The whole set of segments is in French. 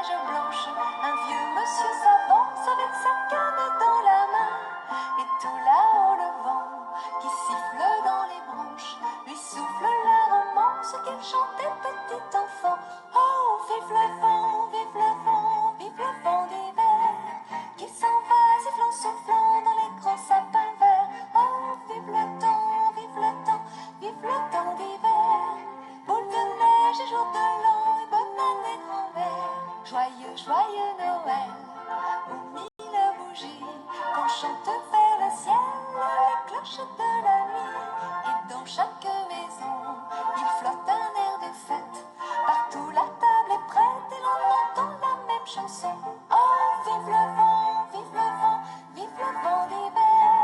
neige blanche, un vieux monsieur s'avance avec sa canne dans la main. Et tout là-haut le vent qui siffle dans les branches lui souffle la romance qu'elle chantait petit enfant. Oh, vive le vent, vive le vent, vive le vent d'hiver qui s'en va sifflant, soufflant dans les grands sapins verts. Oh, vive le temps, vive le temps, vive le temps d'hiver. Boule de neige et jour de l'an et bonne année grand-mère. Joyeux, joyeux Noël, aux mille bougies qu'on chante vers le ciel les cloches de la nuit. Et dans chaque maison, il flotte un air de fête. Partout la table est prête et l'on entend la même chanson. Oh, vive le vent, vive le vent, vive le vent d'hiver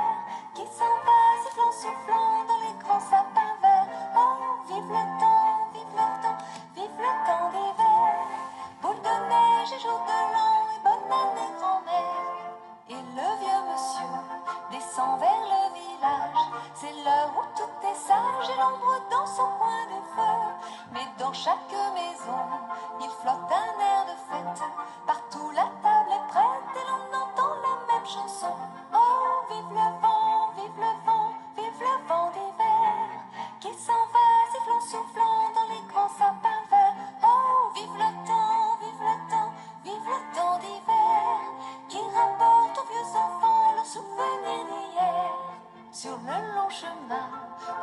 qui s'en va sifflant, soufflant dans les grands sapins verts. Oh, vive le temps, vive le temps, vive le temps d'hiver. Boule de neige et jour de l'an et bonne année grand-mère. Et le vieux monsieur descend vers le village. C'est l'heure où tout est sage et l'ombre dans son coin de feu. Mais dans chaque maison, il flotte un air de fête. Partout la table est prête et l'on entend la même chanson. Oh, vive le vent, vive le vent, vive le vent d'hiver qui s'en va sifflant, soufflant dans les grands sapins verts. Oh, vive le temps, vive le temps, vive le temps d'hiver qui rapporte aux vieux enfants leurs souvenirs d'hier. Sur le long chemin,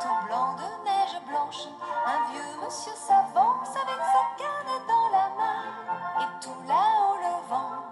tout blanc de neige blanche, un vieux monsieur s'avance avec sa canne dans la main. Et tout là-haut le vent